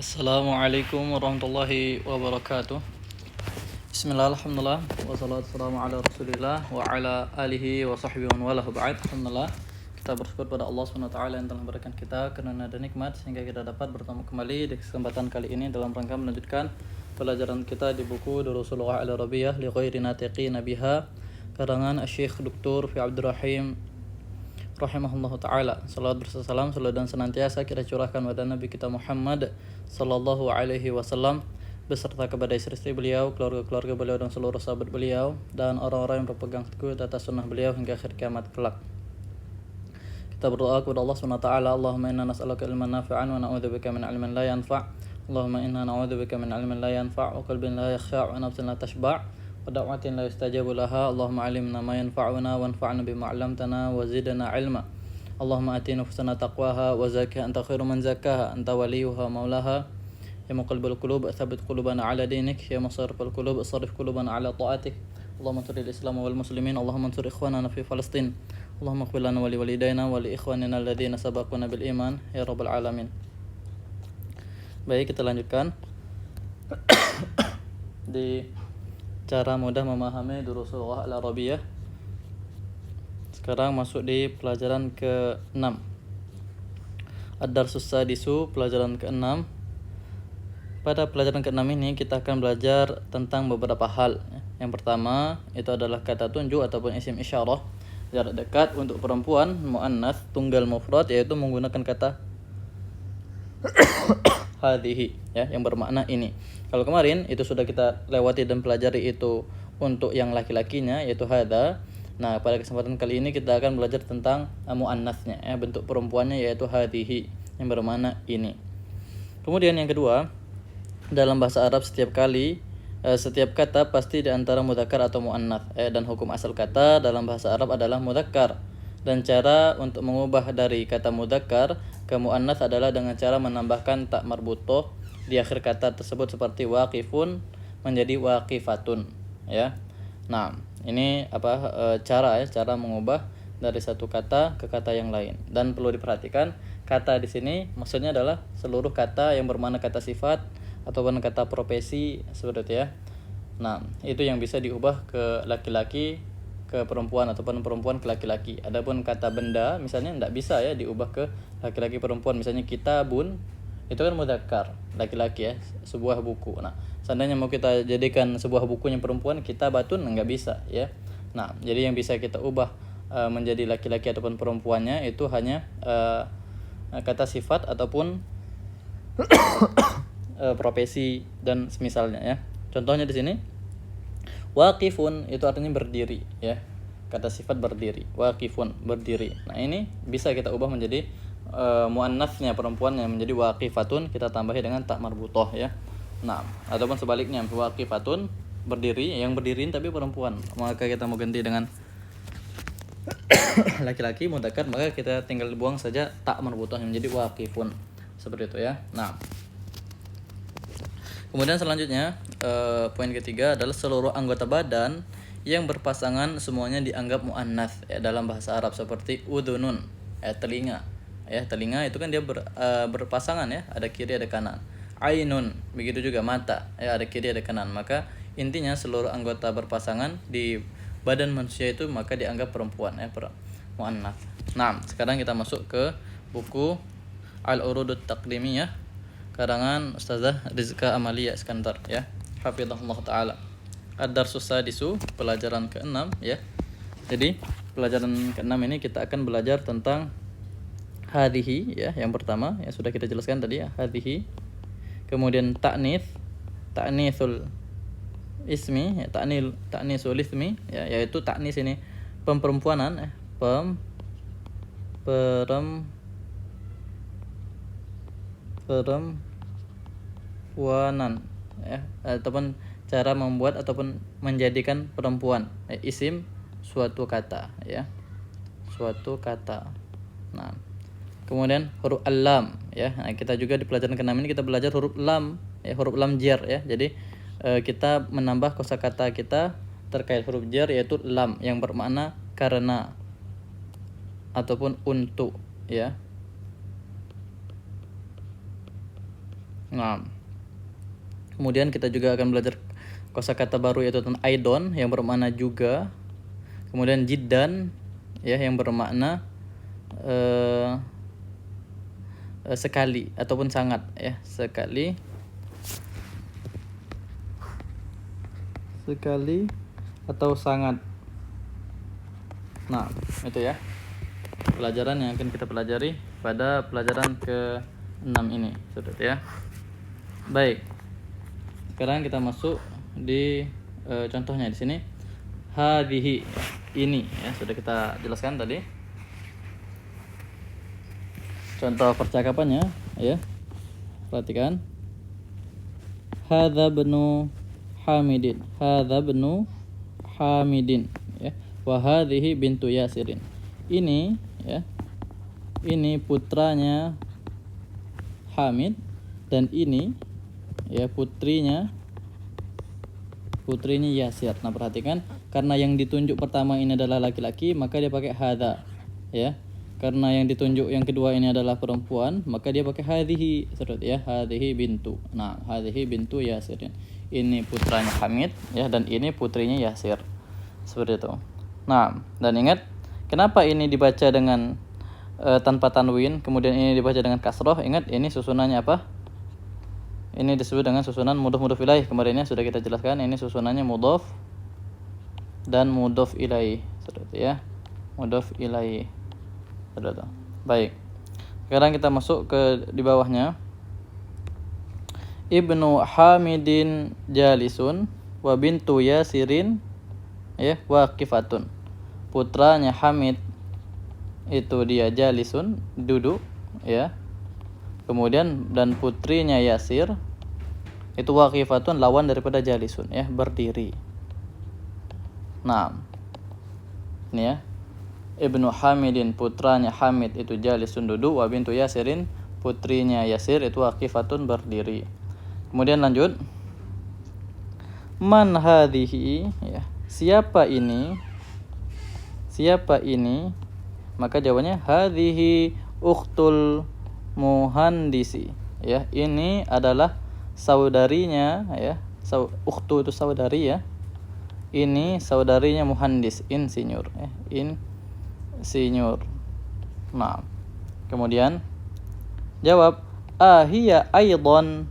Assalamualaikum warahmatullahi wabarakatuh. Bismillah, alhamdulillah, wassalatu wassalamu ala rasulillah wa ala alihi wa sahbihi wa walah ba'd. Alhamdulillah, kita bersyukur pada Allah SWT yang telah memberikan kita karena ada nikmat sehingga kita dapat bertemu kembali di kesempatan kali ini dalam rangka melanjutkan pelajaran kita di buku Durusul Al-Arabiyah li ghairi natiqina biha karangan Syekh Dr. Fi Abdurrahim rahimahullahu ta'ala. Salawat bersalam selalu dan senantiasa kita curahkan pada Nabi kita Muhammad sallallahu alaihi wasallam beserta kepada istri-istri beliau, keluarga-keluarga beliau dan seluruh sahabat beliau dan orang-orang yang berpegang teguh atas sunnah beliau hingga akhir kiamat kelak. Kita berdoa kepada Allah SWT. Allahumma inna nas'aluka ilman nafi'an wa na'udzubika min ilmin la yanfa'. Allahumma inna na'udzubika min ilmin la yanfa' wa qalbin la yakhsha' wa nafsin la tashba' wa da'watin la yustajabu laha. Allahumma alimna ma yanfa'una wanfa'na bima 'allamtana wa zidna 'ilma. Allahumma ati nufusana taqwaha wa zakkiha anta khairu man zakkaha anta waliyuha maulaha. Ya muqallibal qulub tsabbit qulubana 'ala dinik, ya musarrifal qulub sarrif qulubana 'ala ta'atik. Allahumma ansur al-islam wal muslimin, Allahumma ansur ikhwanana fi Palestin. Allahumma ighfir lana wa li walidayna wa li ikhwanina alladhina sabaquna bil iman ya rabbal alamin. Baik, kita lanjutkan di cara mudah memahami Durusul Al-Arabiyah. Sekarang masuk di pelajaran ke-6. Ad-Darsus Sadisu, pelajaran ke-6. Pada pelajaran ke-6 ini kita akan belajar tentang beberapa hal. Yang pertama itu adalah kata tunjuk ataupun isim isyarah jarak dekat untuk perempuan muannats tunggal mufrad, yaitu menggunakan kata hadhihi ya, yang bermakna ini. Kalau kemarin itu sudah kita lewati dan pelajari itu untuk yang laki-lakinya yaitu hadza. Nah, pada kesempatan kali ini kita akan belajar tentang muannatsnya ya, bentuk perempuannya yaitu hadhihi yang bermakna ini. Kemudian yang kedua, dalam bahasa Arab setiap kata pasti di antara mudzakkar atau muannats dan hukum asal kata dalam bahasa Arab adalah mudzakkar. Dan cara untuk mengubah dari kata mudzakkar ke muannats adalah dengan cara menambahkan ta marbutoh di akhir kata tersebut seperti waqifun menjadi waqifatun ya. Nah, ini cara mengubah dari satu kata ke kata yang lain. Dan perlu diperhatikan, kata di sini maksudnya adalah seluruh kata yang bermakna kata sifat ataupun kata profesi seperti itu ya. Nah, itu yang bisa diubah ke laki-laki ke perempuan ataupun perempuan ke laki-laki. Adapun kata benda misalnya tidak bisa ya diubah ke laki-laki perempuan. Misalnya kitabun itu kan mudzakkar laki-laki ya, sebuah buku. Nah, seandainya mau kita jadikan sebuah bukunya perempuan, kitabatun nggak bisa ya. Nah, jadi yang bisa kita ubah menjadi laki-laki ataupun perempuannya itu hanya kata sifat ataupun profesi dan semisalnya ya. Contohnya di sini waqifun itu artinya berdiri ya. Kata sifat berdiri, waqifun berdiri. Nah, ini bisa kita ubah menjadi muannatsnya perempuan yang menjadi waqifatun, kita tambahi dengan ta marbutoh ya. Nah, ataupun sebaliknya waqifatun berdiri, yang berdiriin tapi perempuan. Maka kita mau ganti dengan laki-laki mudzakkar, maka kita tinggal buang saja ta marbutoh yang menjadi waqifun. Seperti itu ya. Nah, kemudian selanjutnya poin ketiga adalah seluruh anggota badan yang berpasangan semuanya dianggap muannats ya, dalam bahasa Arab seperti udhunun telinga ya. Telinga itu kan dia berpasangan ya, ada kiri ada kanan. Ainun begitu juga mata ya, ada kiri ada kanan. Maka intinya seluruh anggota berpasangan di badan manusia itu maka dianggap perempuan ya, muannats. Nah, sekarang kita masuk ke buku Al-Urudut Taqdimiyah karangan Ustazah Rizka Amalia Iskandar ya, hafizahullah taala. Ad-Darsus Sadisu, pelajaran ke-6 ya. Jadi pelajaran ke-6 ini kita akan belajar tentang hadhihi ya, yang pertama ya sudah kita jelaskan tadi ya, hadhihi. Kemudian ta'nitsul ismi ya, ta'nisul ismi ya, yaitu ta'nis ini pemperempuanan ya, perempuanan ya, ataupun cara membuat ataupun menjadikan perempuan isim suatu kata ya, suatu kata. Nah, kemudian huruf al-lam ya. Nah, kita juga di pelajaran ke-6 ini kita belajar huruf lam ya, huruf lam jar ya. Jadi kita menambah kosakata kita terkait huruf jar yaitu lam yang bermakna karena ataupun untuk ya. Nah, kemudian kita juga akan belajar kosakata baru yaitu tentang aidon yang bermakna juga. Kemudian jiddan ya yang bermakna sekali ataupun sangat ya, sekali atau sangat. Nah, itu ya pelajaran yang akan kita pelajari pada pelajaran ke-6 ini, Saudara ya. Baik. Sekarang kita masuk di contohnya di sini. Hadhihi, ini ya sudah kita jelaskan tadi. Contoh percakapannya ya. Perhatikan. Hadza bnu Hamidin. Hadza bnu Hamidin ya. Wa hadhihi bintu Yasirin. Ini ya. Ini putranya Hamid dan ini ya putrinya Yasir. Nah, perhatikan karena yang ditunjuk pertama ini adalah laki-laki, maka dia pakai hadza ya. Karena yang ditunjuk yang kedua ini adalah perempuan, maka dia pakai hadhihi, seperti ya, hadhihi bintu. Nah, hadhihi bintu Yasirin. Ini putranya Hamid ya dan ini putrinya Yasir. Seperti itu. Nah, dan ingat kenapa ini dibaca dengan tanpa tanwin, kemudian ini dibaca dengan kasroh? Ingat ini susunannya apa? Ini disebut dengan susunan mudhof ilaih. Kemarinnya sudah kita jelaskan, ini susunannya mudhof dan mudhof ilaih. Seperti ya. Mudhof ilaih. Seperti itu. Baik. Sekarang kita masuk ke di bawahnya. Ibnu Hamidin jalisun wa bintu Yasirin ya waqifatun. Putranya Hamid itu dia jalisun, duduk ya. Kemudian dan putrinya Yasir itu waqifatun, lawan daripada jalisun ya, berdiri. Nah, ini ya. Ibnu Hamidin, putranya Hamid itu jalisun, duduk, wa bintu Yasirin, putrinya Yasir itu waqifatun, berdiri. Kemudian lanjut. Man hadhihi ya. Siapa ini? Siapa ini? Maka jawabannya hadhihi ukhtul muhandisi ya, ini adalah saudarinya ya, ukhtu itu saudari ya, ini saudarinya muhandis, insinyur ya, insinyur. Nah, kemudian jawab ahiya aidan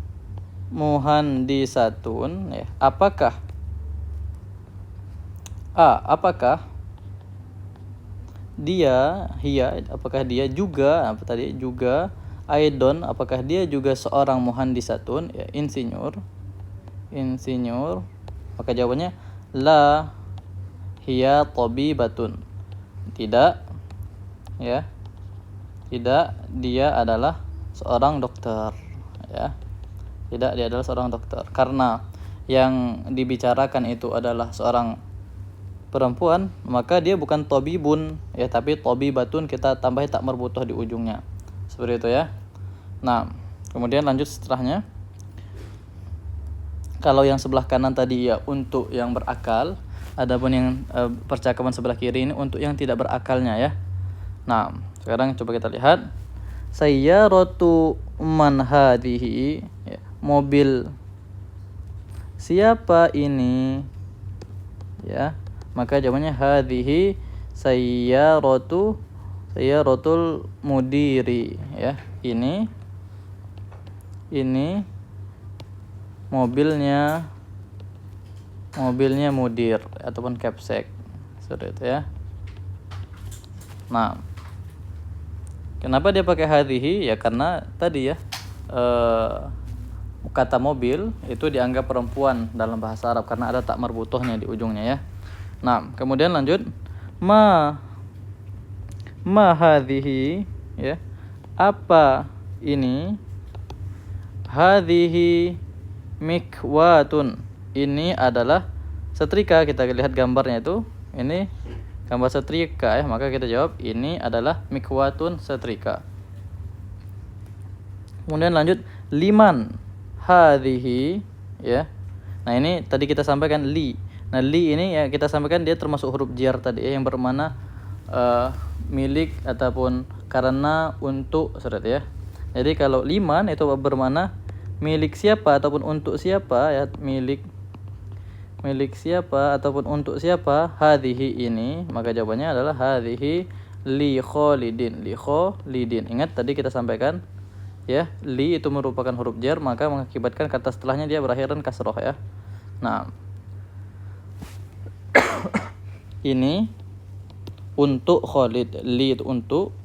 muhandisatun ya, apakah dia, apakah dia juga, apa tadi, juga aidon, apakah dia juga seorang muhandisatun ya, insinyur. Maka jawabannya la hiya tabibatun, tidak ya, tidak, dia adalah seorang dokter ya, tidak, dia adalah seorang dokter. Karena yang dibicarakan itu adalah seorang perempuan, maka dia bukan tabibun ya, tapi tabibatun, kita tambahin tak marbutoh di ujungnya. Seperti itu ya. Nah, kemudian lanjut setelahnya. Kalau yang sebelah kanan tadi ya untuk yang berakal, adapun yang percakapan sebelah kiri ini untuk yang tidak berakalnya ya. Nah, sekarang coba kita lihat. Sayyaratu man hadhihi ya, mobil siapa ini ya. Maka jawabannya hadhihi sayyaratul mudiri ya. Ini mobilnya mudir ataupun capsek. Seperti itu ya. Nah, kenapa dia pakai hadhihi? Ya karena tadi ya kata mobil itu dianggap perempuan dalam bahasa Arab karena ada tak marbutohnya di ujungnya ya. Nah, kemudian lanjut. Ma hadhihi ya. Apa ini? Hadhihi mikwatun. Ini adalah setrika. Kita lihat gambarnya itu. Ini gambar setrika ya. Maka kita jawab ini adalah mikwatun, setrika. Kemudian lanjut. Liman hadhihi ya. Nah, ini tadi kita sampaikan li. Nah, li ini ya kita sampaikan dia termasuk huruf jar tadi ya, yang bermakna milik ataupun karena, untuk, seperti ya. Jadi kalau liman itu bermakna milik siapa ataupun untuk siapa ya, milik siapa ataupun untuk siapa hadhihi ini, maka jawabannya adalah hadhihi li Khalidin. Li Khalidin. Ingat tadi kita sampaikan ya, li itu merupakan huruf jar, maka mengakibatkan kata setelahnya dia berakhiran kasroh ya. Nah, ini untuk Khalid, li itu untuk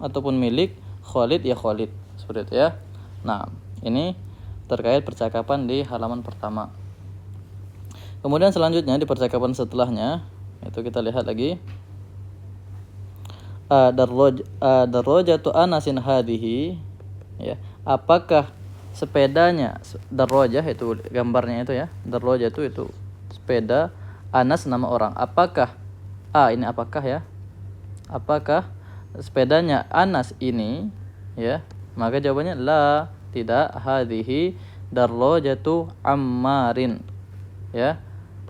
ataupun milik Khalid ya Khalid, seperti itu ya. Nah, ini terkait percakapan di halaman pertama. Kemudian selanjutnya di percakapan setelahnya itu kita lihat lagi darajatu Anasin hadhihi ya, apakah sepedanya darajah itu gambarnya itu ya, darajah itu sepeda, Anas nama orang, apakah ini apakah ya, apakah sepedanya Anas ini ya, maka jawabannya la, tidak, hadhihi darajatu Ammarin ya,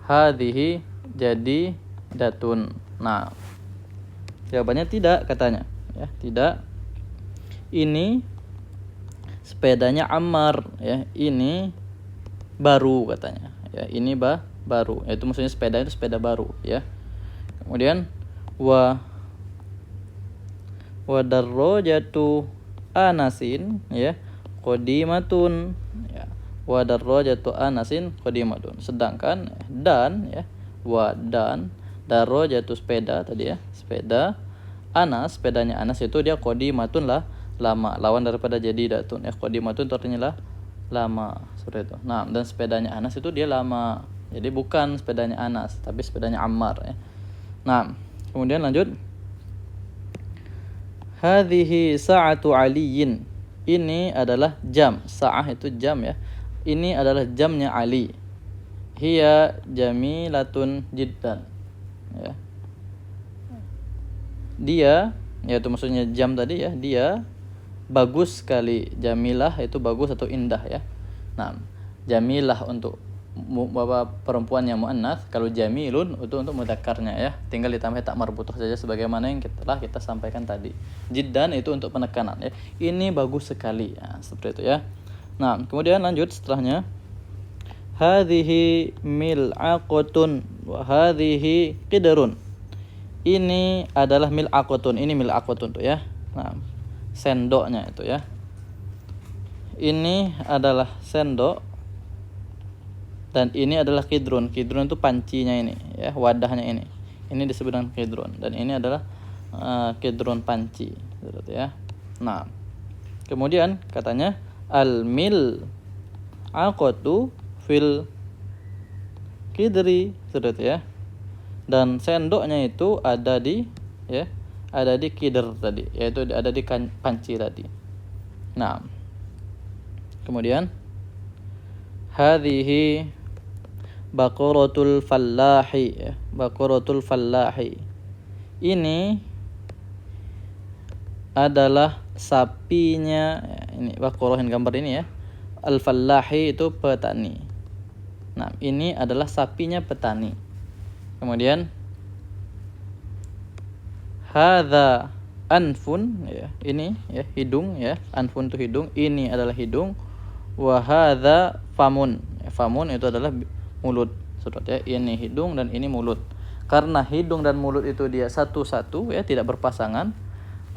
hadhihi jadi datun. Nah, jawabannya tidak katanya ya, tidak, ini sepedanya Ammar ya, ini baru katanya ya, ini baru, itu maksudnya sepeda itu sepeda baru ya. Kemudian wa darajatu Anasin ya qadimatun ya, wa darajatu Anasin qadimatun, sedangkan dan ya, wa dan darajatu sepeda tadi ya, sepeda Anas, sepedanya Anas itu dia qadimatun lah, lama, lawan daripada jadi datun ya, qadimatun itu artinya lah lama, seperti itu. Nah, dan sepedanya Anas itu dia lama, jadi bukan sepedanya Anas tapi sepedanya Ammar ya. Nah, kemudian lanjut, hadhihi sa'atu aliyin, ini adalah jam, sa'ah itu jam ya, ini adalah jamnya Ali, hiya jamilatun jiddan ya, dia yaitu maksudnya jam tadi ya, dia bagus sekali, jamilah itu bagus atau indah ya. Nah, jamilah untuk perempuannya muannats, kalau jamilun itu untuk mudzakarnya ya, tinggal ditambah tak marbutoh saja sebagaimana yang telah kita sampaikan tadi. Jiddan itu untuk penekanan ya, ini bagus sekali ya, seperti itu ya. Nah, kemudian lanjut setelahnya, hadhihi mil'aqatun wa hadhihi qidrun, ini adalah mil'aqatun, ini mil'aqatun tuh ya. Nah, sendoknya itu ya, ini adalah sendok, dan ini adalah kidrun. Kidrun itu pancinya ini ya, wadahnya ini disebut dengan kidrun, dan ini adalah kidrun panci gitu ya. Nah, kemudian katanya al mil aqatu fil kidri gitu ya, dan sendoknya itu ada di ya, ada di kidr tadi, yaitu ada di panci tadi. Nah, kemudian hadhihi baqaratul fallahi ya, baqaratul fallahi, ini adalah sapinya ya, ini baqarahin gambar ini ya, al fallahi itu petani. Nah, ini adalah sapinya petani. Kemudian hadza anfun ya, ini ya hidung ya, anfun itu hidung, ini adalah hidung, wa hadza famun ya, famun itu adalah mulut, saudara ya, ini hidung dan ini mulut. Karena hidung dan mulut itu dia satu-satu ya, tidak berpasangan,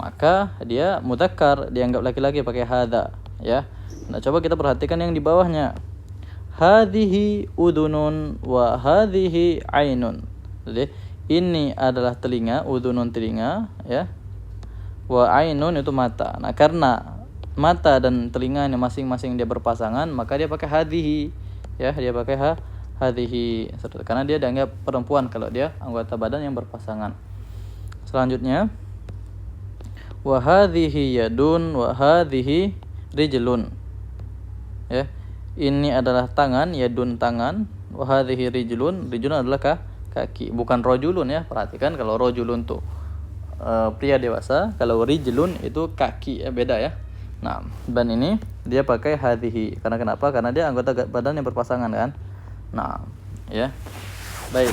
maka dia mudzakkar, dianggap laki-laki pakai hadza ya. Nah, coba kita perhatikan yang di bawahnya, hadhihi udunun wa hadhihi ainun. Jadi ini adalah telinga, udunun telinga ya, wa ainun itu mata. Nah, karena mata dan telinga ini masing-masing dia berpasangan, maka dia pakai hadhihi ya, dia pakai hadhihi karena dia dianggap perempuan kalau dia anggota badan yang berpasangan. Selanjutnya wa hadhihi yadun wa hadhihi rijlun ya, ini adalah tangan, yadun tangan, wa hadhihi rijlun, rijlun adalah kaki, bukan rojulun ya. Perhatikan, kalau rojulun tuh pria dewasa, kalau rijlun itu kaki ya, beda ya. Nah, dan ini dia pakai hadhihi karena kenapa? Karena dia anggota badan yang berpasangan kan. Nah, ya. Baik.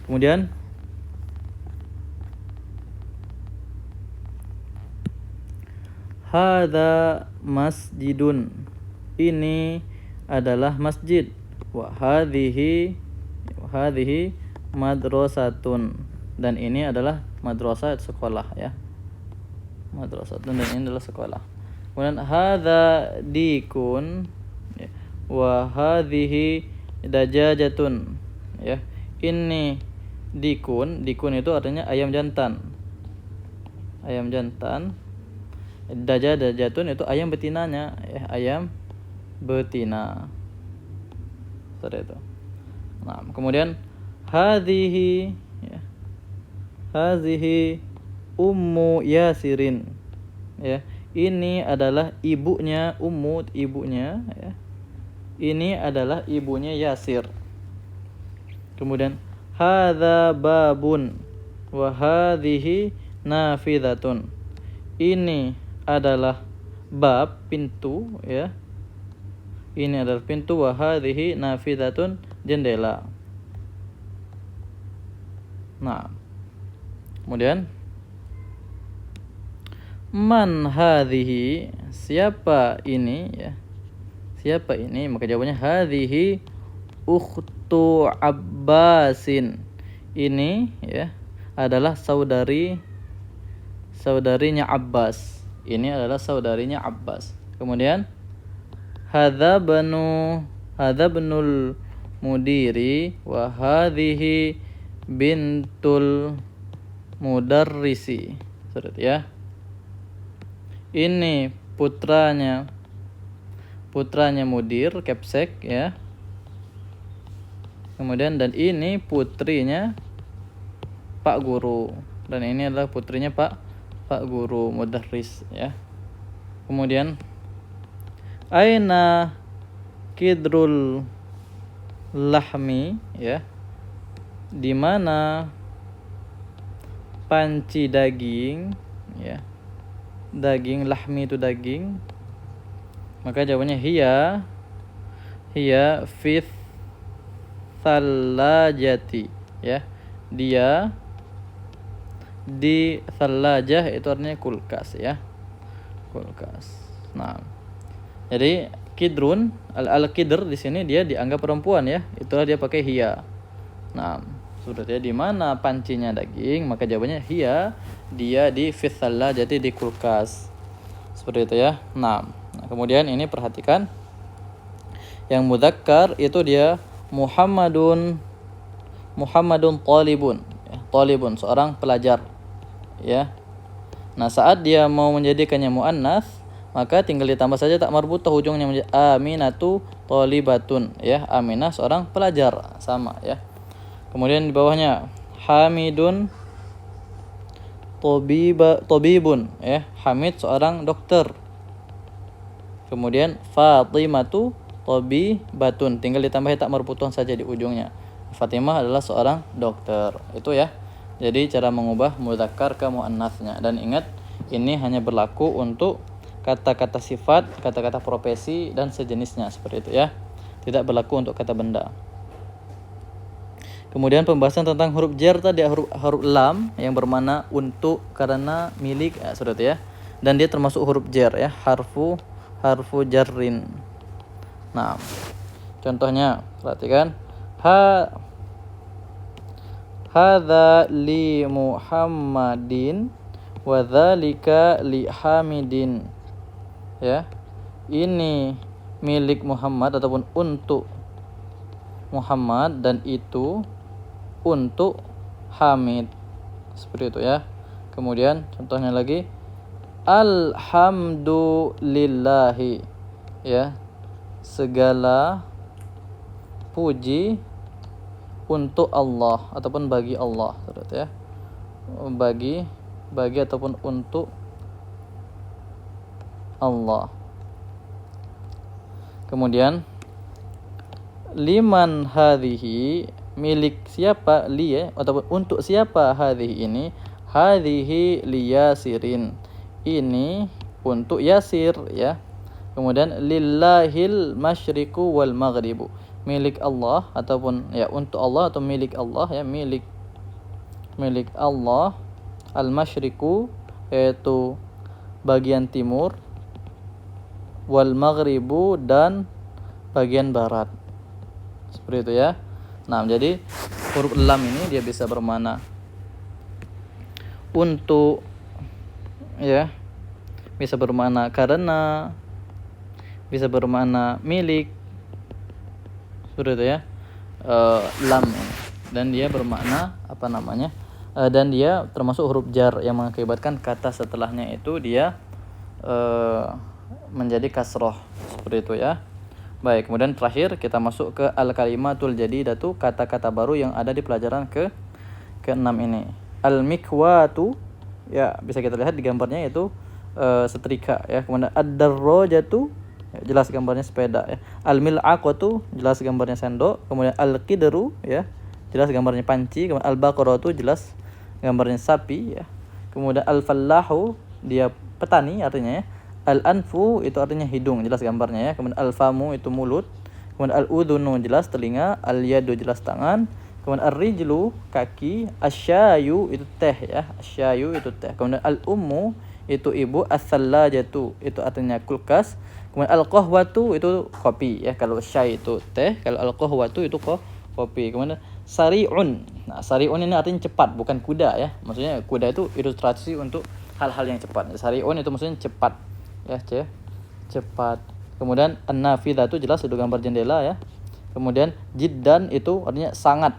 Kemudian hadza masjidun. ini adalah masjid. Wa hadhihi madrasatun, dan ini adalah madrasah, sekolah ya. Madrasatun, dan ini adalah sekolah. Kemudian hadza dikun ya. Wa hadhihi dajajatun ya. Ini dikun itu artinya ayam jantan. Ayam jantan. Dajajatun itu ayam betinanya ya, ayam betina. Seperti itu. Nah, kemudian hadhihi ya. Hadhihi ummu Yasirin ya. Ini adalah ibunya ibunya ya. Ini adalah ibunya Yasir. Kemudian hadza babun wa hadhihi nafidatun. Ini adalah bab, pintu ya. Ini adalah pintu, wa hadhihi nafidatun, jendela. Nah, kemudian man hadhihi, siapa ini ya? Siapa ini? Maka jawabannya hadhihi ukhtu Abbasin. Ini ya adalah saudarinya Abbas. Ini adalah saudarinya Abbas. Kemudian hadza banul mudiri wa hadhihi bintul mudarrisi. Seperti ya. Ini putranya mudir, Kepsek ya. Kemudian dan ini putrinya Pak Guru, dan ini adalah putrinya Pak Guru, mudarris ya. Kemudian aina kidrul lahmi ya. Di mana panci daging ya. Daging, lahmi itu daging. Maka jawabannya hiya fit thalajati ya. Dia di thalajah itu artinya kulkas ya. Kulkas. Nah, jadi kidrun al-kidr di sini dia dianggap perempuan ya. Itulah dia pakai hiya. Nah, sebenarnya di mana pancinya daging, maka jawabannya hiya, dia di fit thalajati, di kulkas. Seperti itu ya. Nah, kemudian ini perhatikan yang mudzakkar itu dia Muhammadun talibun ya. Talibun seorang pelajar ya. Nah, saat dia mau menjadikannya muannats, maka tinggal ditambah saja tak marbutah ujungnya menjadi Aminatu talibatun ya. Aminah seorang pelajar, sama ya. Kemudian di bawahnya Hamidun tabibun ya. Hamid seorang dokter. Kemudian Fatimatu tabibatun, tinggal ditambah tak marbutuhan saja di ujungnya. Fatimah adalah seorang dokter. Itu ya. Jadi cara mengubah mudzakkar ke muannatsnya. Dan ingat, ini hanya berlaku untuk kata-kata sifat, kata-kata profesi dan sejenisnya, seperti itu ya. Tidak berlaku untuk kata benda. Kemudian pembahasan tentang huruf jar tadi, huruf lam yang bermakna untuk, karena, milik ya, seperti itu ya. Dan dia termasuk huruf jar ya, harfu jarrin. Nah, contohnya perhatikan, hadza li Muhammadin wa dzalika li Hamidin ya. Ini milik Muhammad ataupun untuk Muhammad, dan itu untuk Hamid, seperti itu ya. Kemudian contohnya lagi, alhamdulillahi ya, segala puji untuk Allah ataupun bagi Allah, ya. Bagi ataupun untuk Allah. Kemudian liman hadhihi, milik siapa, li ya, ataupun untuk siapa hadhihi ini, hadhihi liyasirin, ini untuk Yasir ya. Kemudian lillahil masyriqu wal maghribu, milik Allah ataupun ya untuk Allah atau milik Allah ya, milik Allah. Al masyriqu yaitu bagian timur, wal maghribu dan bagian barat. Seperti itu ya. Nah, jadi huruf lam ini dia bisa bermakna untuk, ya, bisa bermakna karena, bisa bermakna milik, seperti itu ya. Lam ini, dan dia bermakna apa namanya, dan dia termasuk huruf jar yang mengakibatkan kata setelahnya itu dia menjadi kasroh, seperti itu ya. Baik, kemudian terakhir kita masuk ke al-kalimatul jadidatu, kata-kata baru yang ada di pelajaran ke-6 ini. Al-mikwatu, ya bisa kita lihat di gambarnya itu setrika ya. Kemudian ad-darrajatu, ya, jelas gambarnya sepeda ya. Al-mil'aqatu, jelas gambarnya sendok. Kemudian al-qidru, ya, jelas gambarnya panci. Kemudian al-baqaratu, jelas gambarnya sapi ya. Kemudian al-fallahu, dia petani artinya ya. Al-anfu itu artinya hidung, jelas gambarnya ya. Kemudian al-famu itu mulut. Kemudian al-udhunu jelas telinga, al-yadu jelas tangan. Kemudian ar-rijlu kaki, asyayu itu teh ya. Asyayu itu teh. Kemudian al-ummu itu ibu, as-sallajatu itu artinya kulkas. Kemudian al-qahwatu itu kopi ya. Kalau syai itu teh, kalau al-qahwatu itu kopi. Kemudian sari'un. Nah, sari'un ini artinya cepat, bukan kuda ya. Maksudnya kuda itu ilustrasi untuk hal-hal yang cepat. Sari'un itu maksudnya cepat. Ya, cepat. Kemudian an-nafidhatu jelas itu gambar jendela ya. Kemudian jiddan itu artinya sangat.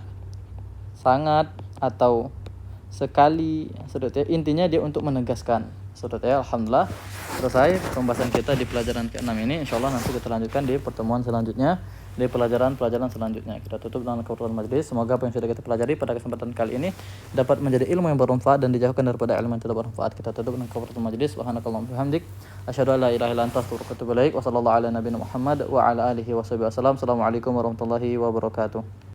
Sangat atau sekali, saudara. Intinya dia untuk menegaskan. Saudara, alhamdulillah selesai pembahasan kita di pelajaran ke-6 ini. Insyaallah nanti kita lanjutkan di pertemuan selanjutnya, di pelajaran selanjutnya. Kita tutup dengan kafaratul majlis. Semoga apa yang sudah kita pelajari pada kesempatan kali ini dapat menjadi ilmu yang bermanfaat dan dijauhkan daripada ilmu yang tidak bermanfaat. Kita tutup dengan kafaratul majlis. Subhanakallahumma wa bihamdik, asyhadu an la ilaha illa anta, astaghfiruka wa atubu ilaik. Wa sallallahu ala nabiyina Muhammad wa ala alihi wasallam. Assalamualaikum warahmatullahi wabarakatuh.